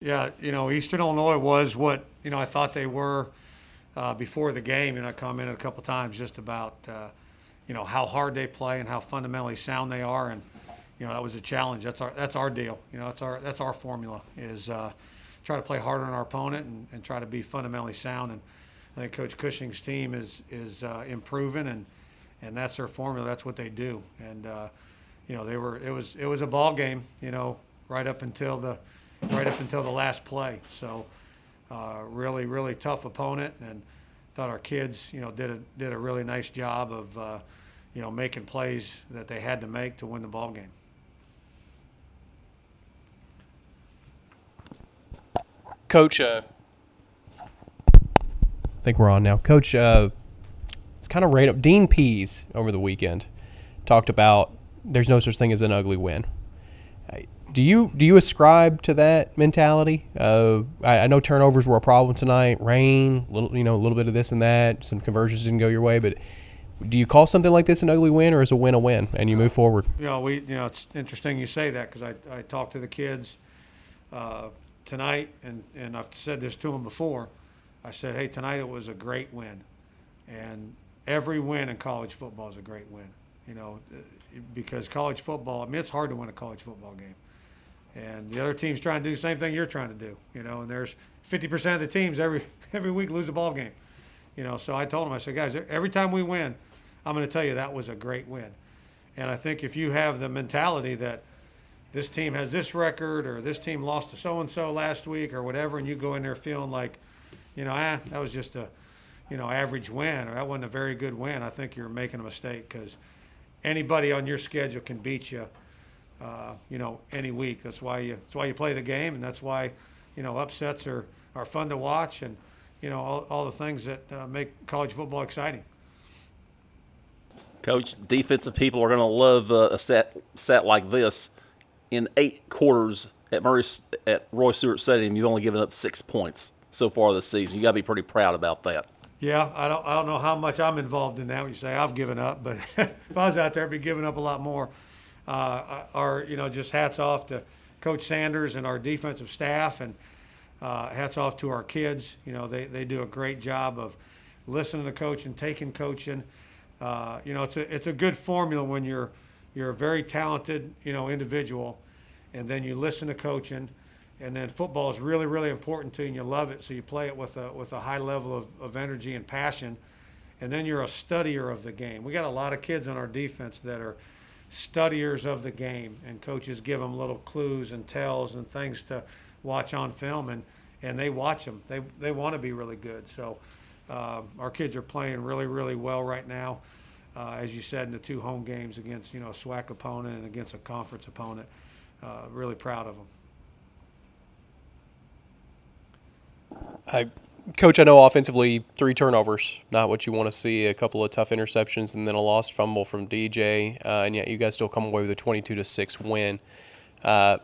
Yeah, Eastern Illinois was what, I thought they were before the game. I commented a couple times just about, how hard they play and how fundamentally sound they are. And, that was a challenge. That's our deal. That's our formula is try to play harder on our opponent and try to be fundamentally sound. And I think Coach Cushing's team is improving, and that's their formula. That's what they do. And, it was a ball game, right up until the last play. So really, really tough opponent, and thought our kids, did a really nice job of, making plays that they had to make to win the ball game. Coach, I think we're on now. Coach, it's kind of random. Dean Pease over the weekend talked about there's no such thing as an ugly win. Do you ascribe to that mentality? I know turnovers were a problem tonight. Rain, a little bit of this and that. Some conversions didn't go your way, but do you call something like this an ugly win, or is a win a win and you move forward? It's interesting you say that, because I talked to the kids tonight, and I've said this to them before. I said, hey, tonight it was a great win, and every win in college football is a great win. Because college football, it's hard to win a college football game. And the other team's trying to do the same thing you're trying to do, and there's 50% of the teams every week lose a ball game. So I told them, I said, guys, every time we win, I'm going to tell you that was a great win. And I think if you have the mentality that this team has this record, or this team lost to so-and-so last week, or whatever, and you go in there feeling like, that was just a, average win, or that wasn't a very good win, I think you're making a mistake, because anybody on your schedule can beat you, any week. That's why you play the game, and that's why, upsets are fun to watch, and, all the things that make college football exciting. Coach, defensive people are going to love a set like this. In 8 quarters at Roy Stewart Stadium, you've only given up 6 points so far this season. You got to be pretty proud about that. Yeah, I don't know how much I'm involved in that when you say I've given up, but if I was out there, I'd be giving up a lot more. Just hats off to Coach Sanders and our defensive staff, and hats off to our kids. They do a great job of listening to coach and taking coaching. It's a good formula when you're a very talented, individual, and then you listen to coaching, and then football is really, really important to you, and you love it, so you play it with a high level of energy and passion, and then you're a studier of the game. We got a lot of kids on our defense that are studiers of the game, and coaches give them little clues and tells and things to watch on film, and they watch them. They want to be really good. So our kids are playing really, really well right now. As you said, in the 2 home games against, a SWAC opponent and against a conference opponent. Really proud of them. Coach, I know offensively 3 turnovers, not what you want to see. A couple of tough interceptions and then a lost fumble from DJ, and yet you guys still come away with a 22-6 win. How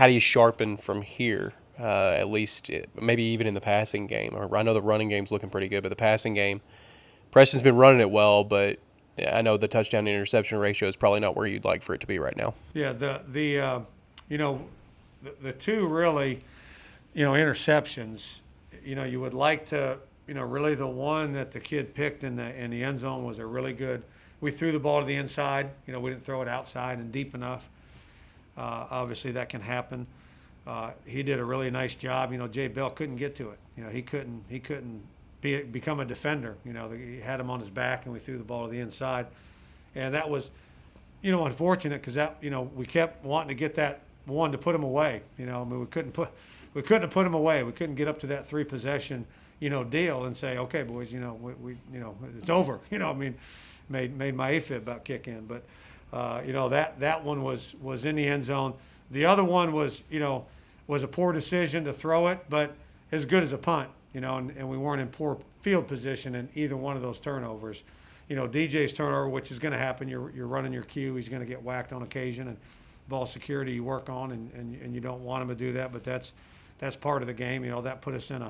do you sharpen from here? At least maybe even in the passing game. Or I know the running game's looking pretty good, but the passing game, Preston's been running it well, but I know the touchdown to interception ratio is probably not where you'd like for it to be right now. Yeah, the 2 really, interceptions. You would like to, really the one that the kid picked in the end zone was a really good. We threw the ball to the inside. We didn't throw it outside and deep enough. Obviously, that can happen. He did a really nice job. Jay Bell couldn't get to it. He couldn't become a defender. He had him on his back, and we threw the ball to the inside, and that was, unfortunate, because that, we kept wanting to get that one to put him away. We couldn't have put him away. We couldn't get up to that 3 possession, deal and say, okay, boys, we it's over. Made my AFib about kick in, but that one was in the end zone. The other one was a poor decision to throw it, but as good as a punt. And we weren't in poor field position in either one of those turnovers. DJ's turnover, which is going to happen, you're running your cue, he's going to get whacked on occasion, and ball security you work on, and you don't want him to do that, but that's part of the game. That put us in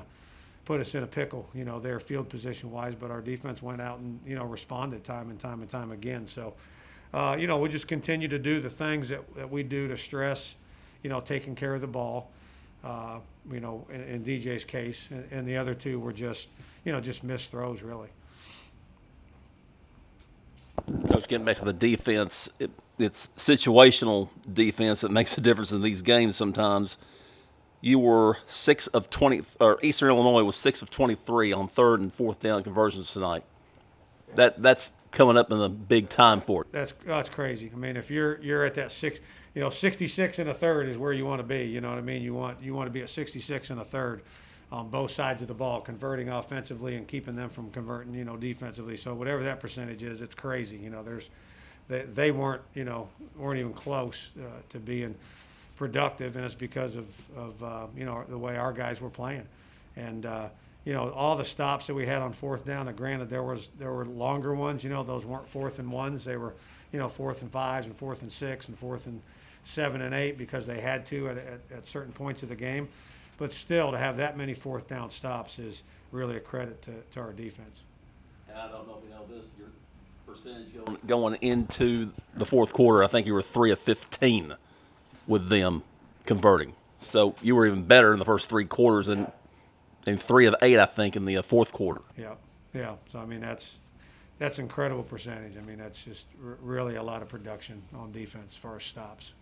a pickle, there field position wise, but our defense went out and, responded time and time again. So, we'll just continue to do the things that we do to stress, taking care of the ball. in DJ's case, and the other two were just missed throws really. Coach, getting back to the defense, it's situational defense that makes a difference in these games sometimes. You were 6 of 20, or Eastern Illinois was 6 of 23 on 3rd and 4th down conversions tonight. That's coming up in the big time for it. That's crazy. I mean, if you're at that 66 and a third is where you want to be. You know what I mean? You want to be at 66 and a third on both sides of the ball, converting offensively and keeping them from converting, defensively. So whatever that percentage is, it's crazy. They weren't even close to being productive, and it's because of the way our guys were playing. And all the stops that we had on 4th down. Granted, there were longer ones. Those weren't 4th and 1s. They were 4th and 5s and 4th and 6 and 4th and 7 and 8 because they had to at certain points of the game. But still, to have that many 4th down stops is really a credit to our defense. And I don't know if you know this, your percentage going into the 4th quarter, I think you were 3 of 15 with them converting. So you were even better in the first 3 quarters and 3 of 8, I think, in the 4th quarter. Yeah. So I mean, that's incredible percentage. I mean, that's just really a lot of production on defense as far as stops.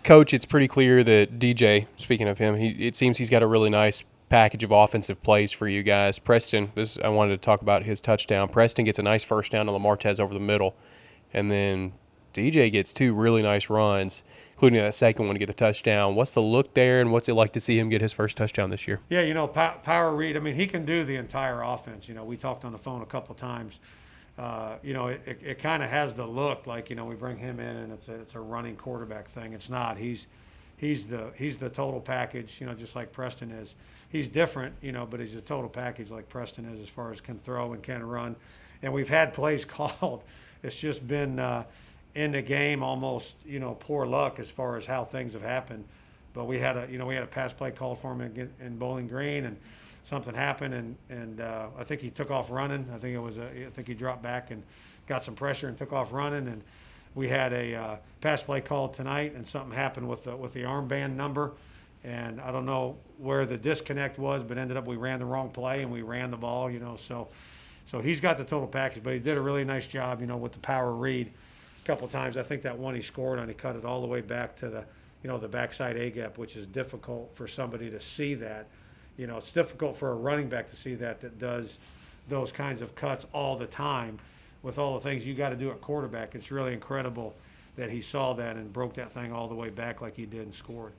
Coach, it's pretty clear that DJ, speaking of him, it seems he's got a really nice package of offensive plays for you guys. Preston, I wanted to talk about his touchdown. Preston gets a nice first down to Lamartez over the middle, and then DJ gets 2 really nice runs, including that second one to get the touchdown. What's the look there, and what's it like to see him get his first touchdown this year? Yeah, power read. I mean, he can do the entire offense. We talked on the phone a couple times. It kind of has the look like we bring him in and it's a running quarterback thing. It's not. He's the total package. Just like Preston is. He's different. But he's a total package like Preston is as far as can throw and can run. And we've had plays called. It's just been in the game almost poor luck as far as how things have happened. But we had a pass play called for him in Bowling Green, and something happened, and I think he took off running. I think he dropped back and got some pressure and took off running. And we had a pass play called tonight, and something happened with the armband number, and I don't know where the disconnect was, but ended up we ran the wrong play and we ran the ball. So he's got the total package, but he did a really nice job, with the power read a couple of times. I think that one he scored on, he cut it all the way back to the backside A gap, which is difficult for somebody to see that. It's difficult for a running back to see that does those kinds of cuts all the time with all the things you got to do at quarterback. It's really incredible that he saw that and broke that thing all the way back like he did and scored.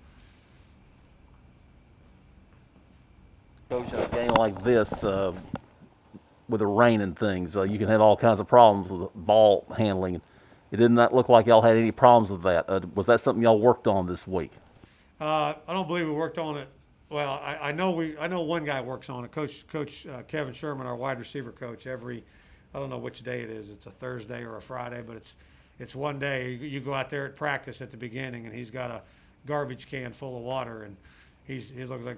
Coach, in a game like this, with the rain and things, you can have all kinds of problems with ball handling. It did not look like y'all had any problems with that. Was that something y'all worked on this week? I don't believe we worked on it. Well, I know one guy works on it. Coach Kevin Sherman, our wide receiver coach. I don't know which day it is. It's a Thursday or a Friday, but it's one day. You go out there at practice at the beginning, and he's got a garbage can full of water, and he looks like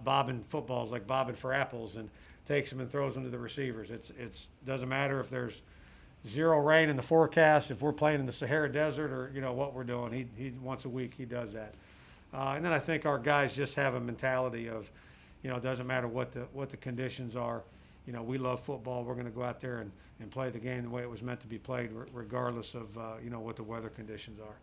bobbing footballs, like bobbing for apples, and takes them and throws them to the receivers. It doesn't matter if there's 0 rain in the forecast, if we're playing in the Sahara Desert, or what we're doing. He once a week he does that. And then I think our guys just have a mentality of, it doesn't matter what the conditions are. We love football. We're going to go out there and play the game the way it was meant to be played, regardless of what the weather conditions are.